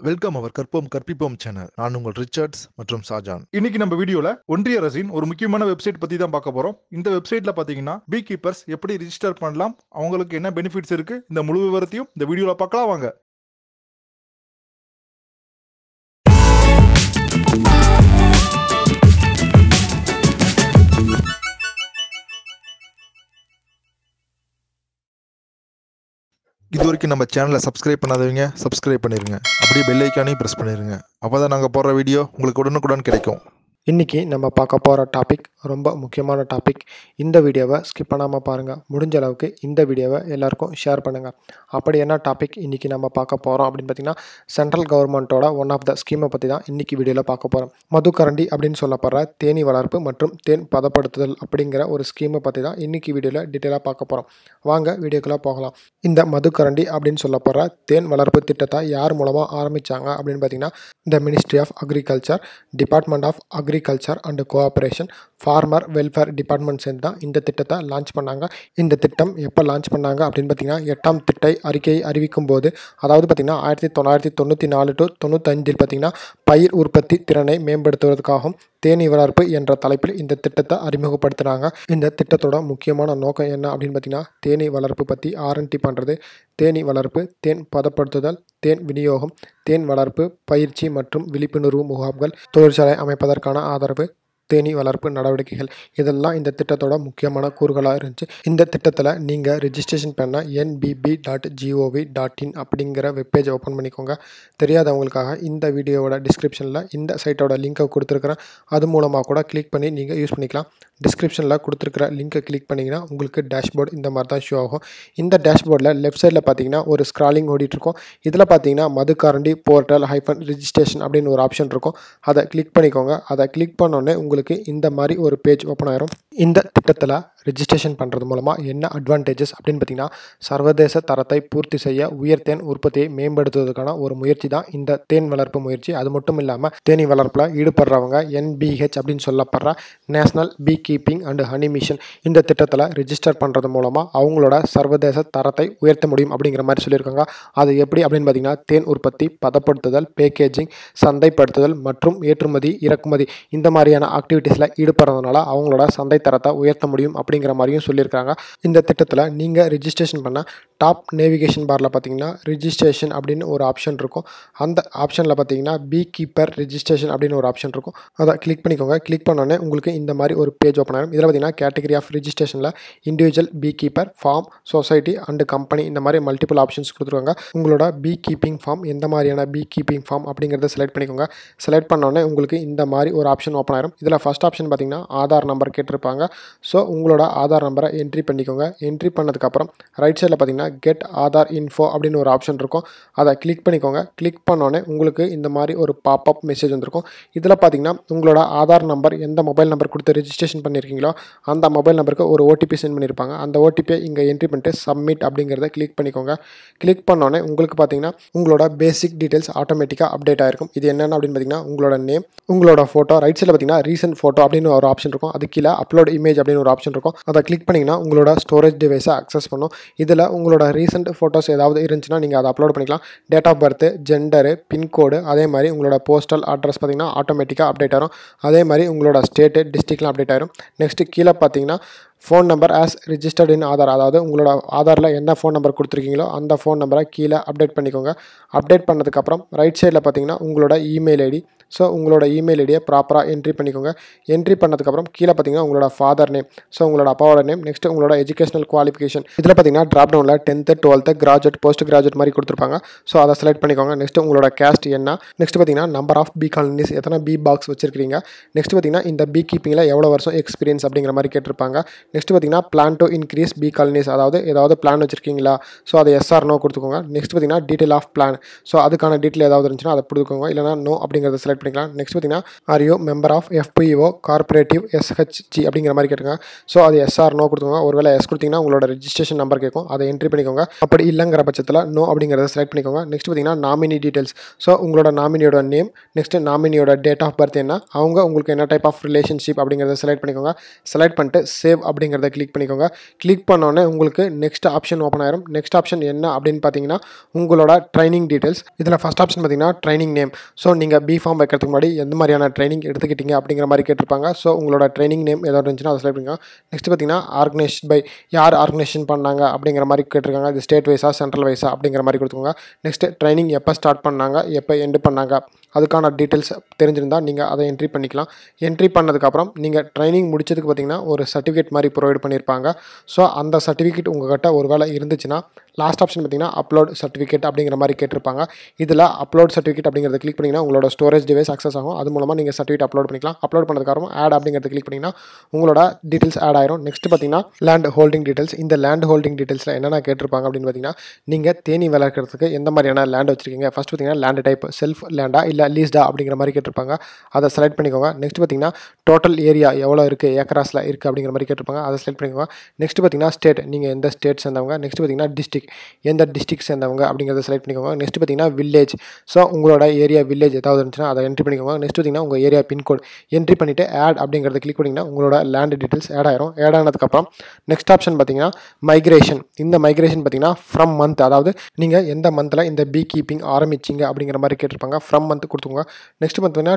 Welcome அவர் கற்போம் கற்பிப்போம் channel. நான் உங்கள் ரிச்சர்ட்ஸ் மற்றும் ஷாஜான். இன்னைக்கு நம்ம வீடியோல ஒன்றிய அரசின் ஒரு முக்கியமான வெப்சைட் பத்தி தான் பார்க்க போறோம். இந்த வெப்சைட்ல பாத்தீங்கன்னா பீ கீப்பர்ஸ் எப்படி ரிஜிஸ்டர் பண்ணலாம், அவங்களுக்கு என்ன பெனிஃபிட்ஸ் இருக்கு, இந்த முழு விவரத்தையும் இந்த வீடியோல பார்க்கலாம் வாங்க. இதுவரைக்கும் நம்ம சேனலை சப்ஸ்கிரைப் பண்ணாதவங்க சப்ஸ்கிரைப் பண்ணிருங்க. அப்படியே பெல் ஐக்கானையும் பிரஸ் பண்ணிருங்க. அப்பதான் நாங்க போடுற வீடியோ உங்களுக்கு உடனுக்குடன் கிடைக்கும். இன்றைக்கி நம்ம பார்க்க போகிற டாபிக் ரொம்ப முக்கியமான டாபிக். இந்த வீடியோவை ஸ்கிப் பண்ணாமல் பாருங்கள். முடிஞ்ச அளவுக்கு இந்த வீடியோவை எல்லாருக்கும் ஷேர் பண்ணுங்கள். அப்படி என்ன டாபிக் இன்றைக்கி நம்ம பார்க்க போகிறோம் அப்படின்னு பார்த்திங்கன்னா, சென்ட்ரல் கவர்மெண்ட்டோட ஒன் ஆஃப் த ஸ்கீமை பற்றி தான் இன்றைக்கி வீடியோவில் பார்க்க போகிறோம். மதுக்கரண்டி அப்படின்னு சொல்லப்படுற தேனீ வளர்ப்பு மற்றும் தேன் பதப்படுத்துதல் அப்படிங்கிற ஒரு ஸ்கீமை பற்றி தான் இன்றைக்கி வீடியோவில் டீட்டெயிலாக பார்க்க போகிறோம். வாங்க வீடியோக்குள்ளே போகலாம். இந்த மதுக்கரண்டி அப்படின்னு சொல்லப்படுற தேன் வளர்ப்பு திட்டத்தை யார் மூலமாக ஆரம்பித்தாங்க அப்படின்னு பார்த்திங்கன்னா, the ministry of agriculture, department of agriculture and cooperation, farmer welfare department சேர்ந்து தான் இந்த திட்டத்தை லான்ச் பண்ணாங்க. இந்த திட்டம் எப்போ லான்ச் பண்ணாங்க அப்படின்னு பார்த்தீங்கன்னா, 8ஆம் திட்ட அறிக்கையை அறிவிக்கும் போது, அதாவது பார்த்திங்கன்னா 1994 to 95 பார்த்திங்கன்னா பயிர் உற்பத்தி திறனை மேம்படுத்துவதற்காகவும் தேனீ வளர்ப்பு என்ற தலைப்பில் இந்த திட்டத்தை அறிமுகப்படுத்துகிறாங்க. இந்த திட்டத்தோட முக்கியமான நோக்கம் என்ன அப்படின்னு பார்த்தீங்கன்னா, தேனீ வளர்ப்பு பற்றி ஆர்என்டி பண்ணுறது, தேனீ வளர்ப்பு, தேன் பதப்படுத்துதல், தேன் விநியோகம், தேன் வளர்ப்பு பயிற்சி மற்றும் விழிப்புணர்வு முகாம்கள், தொழிற்சாலை அமைப்பதற்கான ஆதரவு, தேனீ வளர்ப்பு நடவடிக்கைகள், இதெல்லாம் இந்த திட்டத்தோட முக்கியமான கூறுகளாக இருந்துச்சு. இந்த திட்டத்தில் நீங்கள் ரிஜிஸ்ட்ரேஷன் பண்ண nbb.gov.in அப்படிங்கிற வெப்பேஜை ஓப்பன் பண்ணிக்கோங்க. தெரியாதவங்களுக்காக இந்த வீடியோவோட டிஸ்கிரிப்ஷனில் இந்த சைட்டோட லிங்க்கை கொடுத்துருக்குறேன். அது மூலமாக கூட கிளிக் பண்ணி நீங்கள் யூஸ் பண்ணிக்கலாம். டிஸ்கிரிப்ஷனில் கொடுத்துருக்கிற லிங்க்கை கிளிக் பண்ணிங்கன்னா உங்களுக்கு டேஷ்போர்டு இந்த மாதிரி தான் ஷோ ஆகும். இந்த டேஷ்போர்டில் லெஃப்ட் சைடில் பார்த்தீங்கன்னா ஒரு ஸ்க்ராலிங் ஓடிட்டுருக்கும். இதில் பார்த்தீங்கன்னா மதுக்கரண்டி போர்ட்டல் -ரிஜிஸ்ட்ரேஷன் அப்படின்னு ஒரு ஆப்ஷன் இருக்கும். அதை கிளிக் பண்ணிக்கோங்க. அதை கிளிக் பண்ணோடனே உங்களுக்கு இந்த மாதிரி ஒரு பேஜ் ஓப்பன் ஆயிரும். இந்த திட்டத்தில் ரிஜிஸ்ட்ரேஷன் பண்ணுறது மூலமாக என்ன அட்வான்டேஜஸ் அப்படின்னு பார்த்தீங்கன்னா, சர்வதேச தரத்தை பூர்த்தி செய்ய உயர் தேன் உற்பத்தியை மேம்படுத்துவதற்கான ஒரு முயற்சி தான் இந்த தேன் வளர்ப்பு முயற்சி. அது மட்டும் இல்லாமல் தேனீ வளர்ப்பில் ஈடுபடுறவங்க NBH அப்படின்னு சொல்லப்படுற national bee keeping and honey mission இந்த திட்டத்தில் ரிஜிஸ்டர் பண்ணுறது மூலமாக அவங்களோட சர்வதேச தரத்தை உயர்த்த முடியும் அப்படிங்கிற மாதிரி சொல்லியிருக்காங்க. அது எப்படி அப்படின்னு பார்த்தீங்கன்னா, தேன் உற்பத்தி, பதப்படுத்துதல், பேக்கேஜிங், சந்தைப்படுத்துதல் மற்றும் ஏற்றுமதி இறக்குமதி இந்த மாதிரியான ஆக்டிவிட்டீஸில் ஈடுபடுறதுனால அவங்களோட சந்தை தரத்தை உயர்த்த முடியும் அப்படிங்கிற மாதிரியும் சொல்லியிருக்காங்க. இந்த திட்டத்தில் நீங்கள் ரிஜிஸ்ட்ரேஷன் பண்ண டாப் நேவிகேஷன் பாரில் பார்த்தீங்கன்னா ரிஜிஸ்ட்ரேஷன் அப்படின்னு ஒரு ஆப்ஷன் இருக்கும். அந்த ஆப்ஷனில் பார்த்தீங்கன்னா பீ கீப்பர் ரிஜிஸ்ட்ரேஷன் அப்படின்னு ஒரு ஆப்ஷன் இருக்கும். அதை கிளிக் பண்ணிக்கோங்க. கிளிக் பண்ணோடனே உங்களுக்கு இந்த மாதிரி ஒரு பேஜ் ஓப்பன் ஆகும். இதில் பார்த்தீங்கன்னா கேட்டகரி ஆஃப் ரிஜிஸ்ட்ரேஷனில் individual bee keeper, farm, society and company இந்த மாதிரி மல்டிபிள் ஆப்ஷன்ஸ் கொடுத்துருக்காங்க. உங்களோட பீ கீப்பிங் ஃபார்ம் எந்த மாதிரியான பீ கீப்பிங் ஃபார்ம் அப்படிங்கிறத செலக்ட் பண்ணிக்கோங்க. செலக்ட் பண்ணோடனே உங்களுக்கு இந்த மாதிரி ஒரு ஆப்ஷன் ஓப்பன் ஆயிரும். இதில் ஃபஸ்ட் ஆப்ஷன் பார்த்தீங்கன்னா ஆதார் நம்பர் கேட்டிருப்பாங்க. ஸோ உங்களோட ஆதார் நம்பரை என்ட்ரி பண்ணிக்கோங்க. என்ட்ரி பண்ணதுக்கப்புறம் ரைட் சைடில் பார்த்தீங்கன்னா கெட் ஆதார் இன்ஃபோ அப்படின்னு ஒரு ஆப்ஷன் இருக்கும். அதை கிளிக் பண்ணிக்கோங்க. கிளிக் பண்ணோடனே உங்களுக்கு இந்த மாதிரி ஒரு பாப்அப் மெசேஜ் வந்திருக்கும். இதில் பார்த்தீங்கன்னா உங்களோட ஆதார் நம்பர் எந்த மொபைல் நம்பர் கொடுத்து ரிஜிஸ்ட்ரேஷன் பண்ணியிருக்கீங்களோ அந்த மொபைல் நம்பருக்கு ஒரு ஓடிபி சென்ட் பண்ணியிருப்பாங்க. அந்த ஓடிபியை இங்கே என்ட்ரி பண்ணிட்டு சப்மிட் அப்படிங்கிறத கிளிக் பண்ணிக்கோங்க. கிளிக் பண்ணோடனே உங்களுக்கு பார்த்தீங்கன்னா உங்களோட பேசிக் டீட்டெயில்ஸ் ஆட்டோமேட்டிக்காக அப்டேட் ஆகிருக்கும். இது என்னென்ன அப்படின்னு பார்த்தீங்கன்னா உங்களோட நேம், உங்களோட ஃபோட்டோ, ரைட் சைடில் பார்த்தீங்கன்னா ரீசெண்ட் ஃபோட்டோ அப்படின்னு ஒரு ஆப்ஷன் இருக்கும். அது கீழே அப்லோட் இமேஜ் அப்படின்னு ஒரு ஆப்ஷன் இருக்கும். அதை கிளிக் பண்ணிங்கன்னா உங்களோட ஸ்டோரேஜ் டிவைஸை அக்சஸ் பண்ணும். இதில் உங்களோட ரீசெண்ட் ஃபோட்டோஸ் ஏதாவது இருந்துச்சுன்னா நீங்கள் அதை அப்லோட் பண்ணிக்கலாம். Date of birth, gender, pincode, அதே மாதிரி உங்களோட போஸ்டல் அட்ரஸ் பார்த்தீங்கன்னா ஆட்டோமேட்டிக்காக அப்டேட் ஆகும். அதே மாதிரி உங்களோட ஸ்டேட்டு, டிஸ்ட்ரிக்ட்லாம் அப்டேட் ஆயிரும். நெக்ஸ்ட்டு கீழே பார்த்தீங்கன்னா ஃபோன் நம்பர் ஆஸ் ரிஜிஸ்டர்ட் இன் ஆதார், அதாவது உங்களோட ஆதாரில் என்ன ஃபோன் நம்பர் கொடுத்துருக்கீங்களோ அந்த ஃபோன் நம்பரை கீழே அப்டேட் பண்ணிக்கோங்க. அப்டேட் பண்ணதுக்கப்புறம் ரைட் சைடில் பார்த்தீங்கன்னா உங்களோட இமெயில் ஐடி. ஸோ உங்களோட இமெயில் ஐடியை ப்ராப்பராக என்ட்ரி பண்ணிக்கோங்க. என்ட்ரி பண்ணதுக்கப்புறம் கீழே பார்த்தீங்கன்னா உங்களோட ஃபாதர் நேம், ஸோ உங்களோட அப்பாவோட நேம், நெக்ஸ்ட்டு உங்களோட எஜுகேஷனல் குவாலிஃபிகேஷன். இதில் பார்த்தீங்கன்னா ட்ராப் டவுனில் 10th, 12th, graduate, post graduate மாதிரி கொடுத்துருப்பாங்க. ஸோ அதை செலக்ட் பண்ணிக்கோங்க. நெக்ஸ்ட்டு உங்களோட கேஸ்ட் என்ன, நெக்ஸ்ட் பார்த்தீங்கன்னா நம்பர் ஆஃப் பீ காலனிஸ், எத்தனை பீ பாக்ஸ் வச்சிருக்கீங்க, நெக்ஸ்ட் பார்த்தீங்கன்னா இந்த பீ கீப்பிங்கில் எவ்வளோ வருஷம் எக்ஸ்பீரியன்ஸ் அப்படிங்கிற மாதிரி கேட்டிருப்பாங்க. நெக்ஸ்ட் பார்த்தீங்கன்னா plan to increase bee colonies, அதாவது ஏதாவது பிளான் வச்சிருக்கீங்களா, ஸோ அதை எஸ் ஆர் நோ கொடுத்துக்கோங்க. நெக்ஸ்ட் பார்த்தீங்கன்னா டீட்டெயில் ஆஃப் பிளான், ஸோ அதுக்கான டீட்டெயில் ஏதாவது இருந்துச்சுன்னா அதை கொடுத்துக்கோங்க. இல்லைனா நோ அப்படிங்கிறத செலக்ட் பண்ணிக்கலாம். நெக்ஸ்ட் பார்த்தீங்கன்னா are you member of FPO cooperative SHG அப்படிங்கிற மாதிரி கேட்டுங்க. ஸோ அது எஸ் ஆர் நோ கொடுத்துக்கோங்க. ஒருவேளை எஸ் கொடுத்தீங்கன்னா உங்களோட ரெஜிஸ்ட்ரேஷன் நம்பர் கேட்கும். அதை என்ட்ரி பண்ணிக்கோங்க. அப்படி இல்லைங்கிற பட்சத்தில் நோ அப்படிங்கிறத செலக்ட் பண்ணிக்கோங்க. நெக்ஸ்ட் பார்த்தீங்கன்னா நாமினி டீட்டெயில்ஸ், ஸோ உங்களோட நாமினியோட நேம், நெக்ஸ்ட் நாமினியோட டேட் ஆஃப் பர்த் என்ன, அவங்க உங்களுக்கு என்ன டைப் ஆஃப் ரிலேஷன்ஷிப் அப்படிங்கிறத செலக்ட் பண்ணிக்கோங்க. செலக்ட் பண்ணிட்டு சேவ் அப்படிங்கிறத கிளிக் பண்ணிக்கோங்க. கிளிக் பண்ணோன்னே உங்களுக்கு நெக்ஸ்ட் ஆப்ஷன் ஓப்பன் ஆயிரும். நெக்ஸ்ட் ஆப்ஷன் என்ன அப்படின்னு பார்த்தீங்கன்னா உங்களோட ட்ரைனிங் டீட்டெயில்ஸ். இதில் ஃபஸ்ட் ஆப்ஷன் பார்த்தீங்கன்னா ட்ரைனிங் நேம். ஸோ நீங்கள் B.Pharm வைக்கிறதுக்கு முன்னாடி எந்த மாதிரியான ட்ரைனிங் எடுத்துக்கிட்டீங்க அப்படிங்கிற மாதிரி கேட்டிருப்பாங்க. ஸோ உங்களோட ட்ரைனிங் நேம் ஏதோ இருந்துச்சுன்னா அதை செலக்ட் பண்ணிக்கோங்க. நெக்ஸ்ட் பார்த்தீங்கன்னா ஆர்கனைஸ்ட் பை, யார் ஆர்கனைசேஷன் பண்ணாங்க அப்படிங்கிற மாதிரி கேட்டிருக்காங்க. இது ஸ்டேட் வைஸா சென்ட்ரல் வைஸா அப்படிங்கிற மாதிரி கொடுத்துக்கோங்க. நெக்ஸ்ட் ட்ரைனிங் எப்போ ஸ்டார்ட் பண்ணாங்க, எப்போ எண்டு பண்ணாங்க, அதுக்கான டீட்டெயில்ஸ் தெரிஞ்சிருந்தால் நீங்கள் அதை என்ட்ரி பண்ணிக்கலாம். என்ட்ரி பண்ணதுக்கப்புறம் நீங்கள் ட்ரைனிங் முடிச்சதுக்கு பார்த்தீங்கன்னா ஒரு சர்டிஃபிகேட் மாதிரி ப்ரொவைட் பண்ணியிருப்பாங்க. ஸோ அந்த சர்டிஃபிகேட் உங்கள்கிட்ட ஒரு வேளை இருந்துச்சுன்னா லாஸ்ட் ஆப்ஷன் பார்த்தீங்கன்னா அப்லோட் சர்டிஃபிகேட் அப்படிங்கிற மாதிரி கேட்டிருப்பாங்க. இதில் அப்லோட் சர்டிஃபிகேட் அப்படிங்கிறத கிளிக் பண்ணிங்கன்னா உங்களோட ஸ்டோரேஜ் டிவைஸ் அக்சஸ் ஆகும். அது மூலமாக நீங்கள் சர்டிஃபிகேட் அப்லோட் பண்ணிக்கலாம். அப்லோட் பண்ணதுக்கப்புறம் ஆட் அப்படிங்கிறத கிளிக் பண்ணிங்கன்னா உங்களோட டீட்டெயில்ஸ் ஆட் ஆயிரும். நெக்ஸ்ட் பார்த்தீங்கன்னா லேண்ட் ஹோல்டிங் டீட்டெயில்ஸ். இந்த லேண்ட் ஹோல்டிங் டீட்டெயில்ஸில் என்னென்ன கேட்டிருப்பாங்க அப்படின்னு பார்த்தீங்கன்னா நீங்கள் தேனீ வளர்க்குறதுக்கு எந்த மாதிரியான லேண்ட் வச்சிருக்கீங்க. ஃபஸ்ட் பார்த்தீங்கன்னா லேண்ட் டைப் செல்ஃப் லேண்டா இல்லை லீஸ்டா அப்படிங்கிற மாதிரி கேட்டிருப்பாங்க. அதை செலக்ட் பண்ணிக்கோங்க. நெக்ஸ்ட் பார்த்தீங்கன்னா டோட்டல் ஏரியா எவ்வளோ இருக்குது, ஏக்கராஸில் இருக்குது அப்படிங்கிற மாதிரி கேட்டிருப்பாங்க. அதை செலக்ட் பண்ணிக்கோங்க. நெக்ஸ்ட் பார்த்தீங்கன்னா ஸ்டேட், நீங்கள் எந்த ஸ்டேட் சேர்ந்தவங்க. நெக்ஸ்ட் பார்த்தீங்கன்னா டிஸ்ட்ரிக்ட், எந்த டிஸ்ட்ரிக்ட் சேர்ந்தவங்க அப்படிங்கிறத செலக்ட் பண்ணிக்கோங்க. நெக்ஸ்ட் பார்த்தீங்கன்னா வில்லேஜ். ஸோ உங்களோட ஏரியா வில்லேஜ் ஏதாவது இருந்துச்சுன்னா அதை என்ட்ரி பண்ணிக்கோங்க. நெக்ஸ்ட் பார்த்தீங்கன்னா உங்கள் ஏரியா பின்கோட் என்ட்ரி பண்ணிவிட்டு ஆட் அப்படிங்கிறத கிளிக் பண்ணிங்கன்னா உங்களோட லேண்ட் டீட்டெயில்ஸ் ஆட் ஆயிரும். ஆட் ஆனதுக்கப்புறம் நெக்ஸ்ட் ஆப்ஷன் பார்த்தீங்கன்னா மைக்ரேஷன். இந்த மைக்ரேஷன் பார்த்தீங்கன்னா ஃப்ரம் மந்த், அதாவது நீங்கள் எந்த மந்தில் இந்த பீ கீப்பிங் ஆரம்பிச்சிங்க அப்படிங்கிற மாதிரி கேட்டிருப்பாங்க. ஃப்ரம் மந்த் கொடுத்துக்கோங்க. நெக்ஸ்ட் பார்த்தீங்கன்னா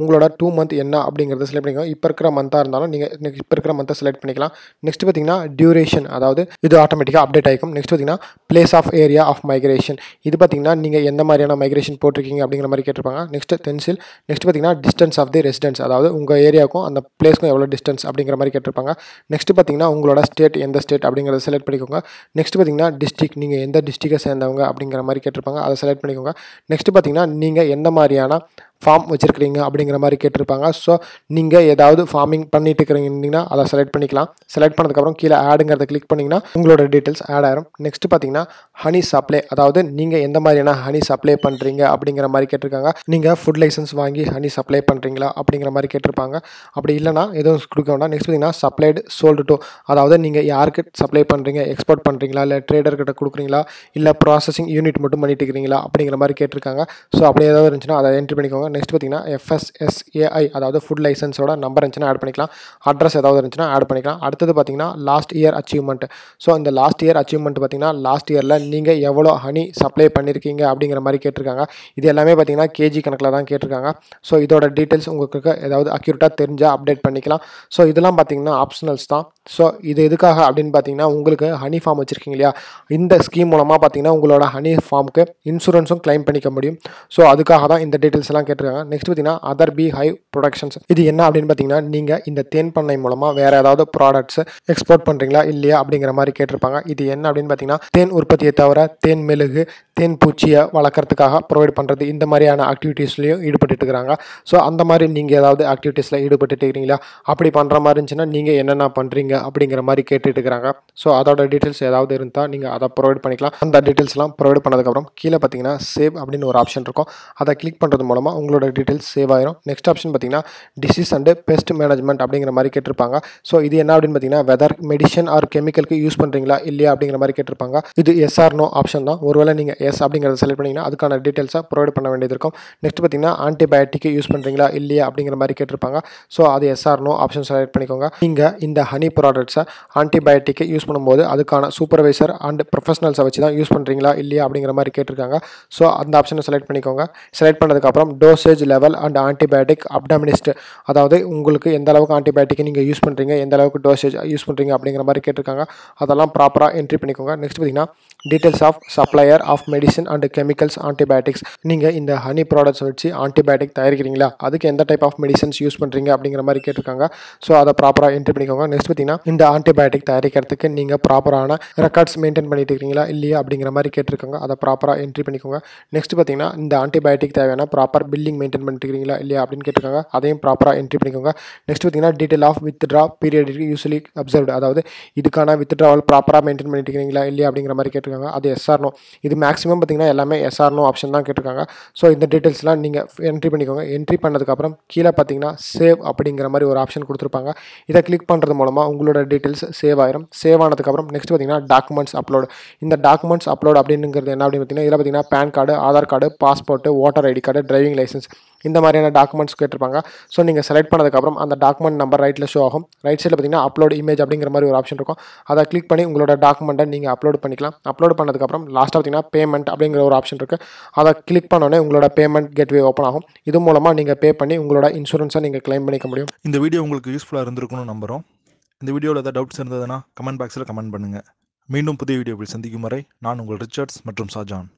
உங்களோட 2 மந்த் என்ன அப்படிங்கிறத செலக்ட் பண்ணிக்கோங்க. இப்போ இருக்கிற மந்தாக இருந்தாலும் நீங்கள் இப்போ இருக்கிற மந்த்தை செலக்ட் பண்ணிக்கலாம். நெக்ஸ்ட் பார்த்தீங்கன்னா டியூரேஷன், அதாவது இது ஆட்டோமேட்டிக்காக அப்டேட் ஆகிக்கும். நெக்ஸ்ட் பார்த்தீங்கன்னா place of area of migration. இது பார்த்தீங்கன்னா நீங்கள் எந்த மாதிரியான மைக்ரேஷன் போட்டிருக்கீங்க அப்படிங்கிற மாதிரி கேட்டிருப்பாங்க. நெக்ஸ்ட் தென்சில். நெக்ஸ்ட் பார்த்தீங்கன்னா டிஸ்டன்ஸ் ஆஃப் தி ரெசிடென்ஸ், அதாவது உங்கள் ஏரியாவுக்கும் அந்த பிளேஸ்க்கும் எவ்வளோ டிஸ்டன்ஸ் அப்படிங்கிற மாதிரி கேட்டிருப்பாங்க. நெக்ஸ்ட் பார்த்தீங்கன்னா உங்களோட ஸ்டேட் எந்த ஸ்டேட் அப்படிங்கிறத செலக்ட் பண்ணிக்கோங்க. நெக்ஸ்ட் பார்த்தீங்கன்னா டிஸ்ட்ரிக்ட், நீங்கள் எந்த டிஸ்ட்ரிக்டை சேர்ந்தவங்க அப்படிங்கிற மாதிரி கேட்டிருப்பாங்க. அதை செலக்ட் பண்ணிக்கோங்க. நெக்ஸ்ட் பார்த்தீங்கன்னா நீங்கள் எந்த மாதிரியான ஃபார்ம் வச்சுருக்கிறீங்க அப்படிங்கிற மாதிரி கேட்டிருப்பாங்க. ஸோ நீங்கள் ஏதாவது ஃபார்மிங் பண்ணிட்டு இருக்கிறீங்கன்னா அதை செலக்ட் பண்ணிக்கலாம். செலக்ட் பண்ணதுக்கப்புறம் கீழே ஆடுங்கிறத கிளிக் பண்ணிங்கன்னா உங்களோட டீட்டெயில்ஸ் ஆட் ஆயிரும். நெக்ஸ்ட் பார்த்தீங்கன்னா ஹனி சப்ளை, அதாவது நீங்கள் எந்த மாதிரியான ஹனி சப்ளை பண்ணுறீங்க அப்படிங்கிற மாதிரி கேட்டிருக்காங்க. நீங்கள் ஃபுட் லைசன்ஸ் வாங்கி ஹனி சப்ளை பண்ணுறீங்களா அப்படிங்கிற மாதிரி கேட்டிருப்பாங்க. அப்படி இல்லைனா எதுவும் கொடுக்க வேண்டாம். நெக்ஸ்ட் பார்த்தீங்கன்னா சப்ளைடு சோல்டு டு, அதாவது நீங்கள் யாருக்கு சப்ளை பண்ணுறீங்க, எக்ஸ்போர்ட் பண்ணுறீங்களா இல்லை ட்ரேடர்கிட்ட கொடுக்குறீங்களா இல்லை ப்ராசஸிங் யூனிட் மட்டும் பண்ணிட்டு இருக்கிறீங்களா அப்படிங்கிற மாதிரி கேட்டிருக்காங்க. ஸோ அப்படி ஏதாவது இருந்துச்சுன்னா அதை என்ட்ரி பண்ணிக்கோங்க. நெக்ஸ்ட் பார்த்தீங்கன்னா FSSAI, அதாவது ஃபுட் லைசன்ஸோட நம்பர் இருந்துச்சுன்னா ஆட் பண்ணிக்கலாம். அட்ரஸ் ஏதாவது இருந்துச்சுன்னா ஆட் பண்ணிக்கலாம். அடுத்தது பார்த்தீங்கன்னா லாஸ்ட் இயர் அச்சீவ்மெண்ட். ஸோ இந்த லாஸ்ட் இயர் அச்சீவ்மெண்ட் பார்த்தீங்கன்னா லாஸ்ட் இயரில் நீங்கள் எவ்வளோ ஹனி சப்ளை பண்ணியிருக்கீங்க அப்படிங்கிற மாதிரி கேட்டிருக்காங்க. இது எல்லாமே பார்த்தீங்கன்னா கேஜி கணக்கில் தான் கேட்டிருக்காங்க. ஸோ இதோட டீட்டெயில்ஸ் உங்களுக்கு ஏதாவது அக்யூரேட்டாக தெரிஞ்சால் அப்டேட் பண்ணிக்கலாம். ஸோ இதெல்லாம் பார்த்தீங்கன்னா ஆப்ஷனல்ஸ் தான். ஸோ இது எதுக்காக அப்படின்னு பார்த்தீங்கன்னா உங்களுக்கு ஹனி ஃபார்ம் வச்சுருக்கீங்க இல்லையா, இந்த ஸ்கீம் மூலமாக பார்த்தீங்கன்னா உங்களோட ஹனி ஃபார்முக்கு இன்சூரன்ஸும் கிளைம் பண்ணிக்க முடியும். ஸோ அதுக்காக தான் இந்த டீட்டெயில்ஸ் எல்லாம் கேட்டிருக்காங்க. நெக்ஸ்ட் பார்த்தீங்கன்னா அதர் பி ஹை ப்ரொடக்ஷன்ஸ். இது என்ன அப்படின்னு பார்த்தீங்கன்னா நீங்கள் இந்த தேன் பண்ணை மூலமாக வேறு ஏதாவது ப்ராடக்ட்ஸ் எக்ஸ்போர்ட் பண்ணுறீங்களா இல்லையா அப்படிங்கிற மாதிரி கேட்டிருப்பாங்க. இது என்ன அப்படின்னு பார்த்தீங்கன்னா தேன் உற்பத்தியை தவிர தேன் மெழுகு, தேன் பூச்சியை வளர்க்குறதுக்காக ப்ரொவைட் பண்ணுறது, இந்த மாதிரியான ஆக்டிவிட்டீஸ்லையும் ஈடுபட்டு இருக்கிறாங்க. ஸோ அந்த மாதிரி நீங்கள் ஏதாவது ஆக்டிவிட்டீஸில் ஈடுபட்டு இருக்கிறீங்களா, அப்படி பண்ணுற மாதிரி இருந்துச்சுன்னா நீங்கள் என்னென்ன பண்ணுறீங்க அப்படிங்கிற மாதிரி கேட்டுட்டு இருக்கிறாங்க. ஸோ அதோட டீட்டெயில்ஸ் ஏதாவது இருந்தால் நீங்கள் அதை ப்ரொவைட் பண்ணிக்கலாம். அந்த டீட்டெயில்ஸ்லாம் ப்ரொவைட் பண்ணதுக்கப்புறம் கீழே பார்த்தீங்கன்னா சேவ் அப்படின்னு ஒரு ஆப்ஷன் இருக்கும். அதை கிளிக் பண்ணுறது மூலமாக உங்களோட டீட்டெயில்ஸ் சேவ் ஆயிரும். நெக்ஸ்ட் ஆப்ஷன் பார்த்தீங்கன்னா டிசீஸ் அண்ட் பெஸ்ட் மேனேஜ்மெண்ட் அப்படிங்கிற மாதிரி கேட்டிருப்பாங்க. ஸோ இது என்ன அப்படின்னு பார்த்தீங்கன்னா வெதர் மெடிசன் ஆர் கெமிக்கலுக்கு யூஸ் பண்ணுறீங்களா இல்லையா அப்படிங்கிற மாதிரி கேட்டிருப்பாங்க. இது எஸ் ஆர் நோ ஆப்ஷன் தான். ஒருவேளை நீங்கள் எஸ் அப்படிங்கிறத செலக்ட் பண்ணிங்கன்னா அதுக்கான டீட்டெயில்ஸை ப்ரொவைட் பண்ண வேண்டியது இருக்கும். நெக்ஸ்ட் பார்த்தீங்கன்னா ஆன்டிபயோட்டிக் யூஸ் பண்ணுறீங்களா இல்லையா அப்படிங்கிற மாதிரி கேட்டிருப்பாங்க. ஸோ அது yes or no option select பண்ணிக்கோங்க. நீங்கள் இந்த ஹனி ப்ராடக்ட்ஸை ஆன்டிபயோட்டிக்கை யூஸ் பண்ணும்போது அதுக்கான சூப்பர்வைசர் அண்ட் ப்ரொஃபஷனல்ஸை வச்சு தான் யூஸ் பண்ணுறீங்களா இல்லையா அப்படிங்கிற மாதிரி கேட்டிருக்காங்க. ஸோ அந்த ஆப்ஷனை செலக்ட் பண்ணிக்கோங்க. செலக்ட் பண்ணதுக்கப்புறம் டோசேஜ் லெவல் அண்ட் ஆன்டிபயோட்டிக் அப்டாமினிஸ்ட், அதாவது உங்களுக்கு எந்த அளவுக்கு ஆன்டிபயோட்டிக் நீங்கள் யூஸ் பண்ணுறீங்க, எந்த அளவுக்கு டோசேஜ் யூஸ் பண்ணுறீங்க அப்படிங்கிற மாதிரி கேட்டிருக்காங்க. அதெல்லாம் ப்ராப்பராக என்ட்ரி பண்ணிக்கோங்க. நெக்ஸ்ட் பார்த்தீங்கன்னா details of supplier of medicine and chemicals antibiotics. நீங்கள் இந்த ஹனி ப்ராடக்ட்ஸ் வச்சு ஆன்டிபயோட்டிக் தயாரிக்கிறீங்களா, அதுக்கு எந்த டைப் ஆஃப் மெடிசன்ஸ் யூஸ் பண்ணுறீங்க அப்படிங்கிற மாதிரி கேட்டிருக்காங்க. ஸோ அதை ப்ராப்பராக என்ட்ரி பண்ணிக்கோங்க. நெக்ஸ்ட் பார்த்தீங்கன்னா இந்த ஆன்டிபயோட்டிக் தயாரிக்கிறதுக்கு நீங்கள் ப்ராப்பரான ரெக்கார்ட்ஸ் மெயின்டைன் பண்ணிட்டு இருக்கீங்களா இல்லையா அப்படிங்கிற மாதிரி கேட்டிருக்காங்க. அதை ப்ராப்பராக என்ட்ரி பண்ணிக்கோங்க. நெக்ஸ்ட் பார்த்தீங்கன்னா இந்த ஆன்டிபயோட்டிக் தேவையான ப்ராப்பர் பில்லிங் மெயின்டைன் பண்ணிட்டு இருக்கீங்களா இல்லையா அப்படின்னு கேட்டிருக்காங்க. அதையும் ப்ராப்பராக என்ட்ரி பண்ணிக்கோங்க. நெக்ஸ்ட் பார்த்தீங்கன்னா detail of withdraw period usually observed, அதாவது இதுக்கான வித்ட்ராவல் ப்ராப்பராக மெயின்டைன் பண்ணிட்டு இருக்கீங்களா இல்லையா அப்படிங்கிற மாதிரி கேட்டிருக்காங்க. அது எஸ்ஆர்னோ. இது மேக்ஸிமம் பார்த்தீங்கன்னா எல்லாமே எஸ்ஆர்னோ ஆப்ஷன் தான் கேட்டிருக்காங்க. ஸோ இந்த டீட்டெயில்ஸ்லாம் நீங்கள் என்ட்ரி பண்ணிக்கோங்க. என்ட்ரி பண்ணதுக்கப்புறம் கீழே பார்த்தீங்கன்னா சேவ் அப்படிங்கிற மாதிரி ஒரு ஆப்ஷன் கொடுத்துருப்பாங்க. இதை கிளிக் பண்ணுறது மூலமாக உங்களோட டீட்டெயில்ஸ் சேவ் ஆயிரும். சேவ் ஆனதுக்கப்புறம் நெக்ஸ்ட் பார்த்தீங்கன்னா டாக்குமெண்ட்ஸ் அப்லோட். இந்த டாக்குமெண்ட்ஸ் அப்லோட் அப்படிங்கிறது என்ன அப்படின்னு பார்த்தீங்கன்னா இதில் பார்த்தீங்கன்னா PAN card, Aadhaar card, passport, voter ID card, driving licence, licence இந்த மாதிரியான டாக்குமெண்ட்ஸ் கேட்டிருப்பாங்க. ஸோ நீங்கள் செலக்ட் பண்ணதுக்கப்புறம் அந்த டாக்குமெண்ட் நம்பர் ரைட்டில் ஷோ ஆகும். ரைட் சைடில் பார்த்தீங்கன்னா அப்லோட் இமேஜ் அப்படிங்கிற மாதிரி ஒரு ஆப்ஷன் இருக்கும். அதை கிளிக் பண்ணி உங்களோட டாக்குமெண்ட்டை நீங்கள் அப்லோட் பண்ணிக்கலாம். அப்லோட் பண்ணதுக்கப்புறம் லாஸ்ட்டாக பார்த்தீங்கன்னா பேமெண்ட் அப்படிங்கிற ஒரு ஆப்ஷன் இருக்குது. அதை கிளிக் பண்ணோடனே உங்களோட பேமெண்ட் கேட்வே ஓப்பன் ஆகும். இது மூலமாக நீங்கள் பே பண்ணி உங்களோட இன்சூரன்ஸை நீங்கள் கிளைம் பண்ணிக்க முடியும். இந்த வீடியோ உங்களுக்கு யூஸ்ஃபுல்லாக இருந்திருக்கும்னு நம்புகிறோம். இந்த வீடியோவில் ஏதாவது டவுட்ஸ் இருந்ததுன்னா கமெண்ட் பாக்ஸில் கமெண்ட் பண்ணுங்கள். மீண்டும் புதிய வீடியோவில் சந்திக்கும் வரை நான் உங்கள் ரிச்சர்ட்ஸ் மற்றும் ஷாஜான்.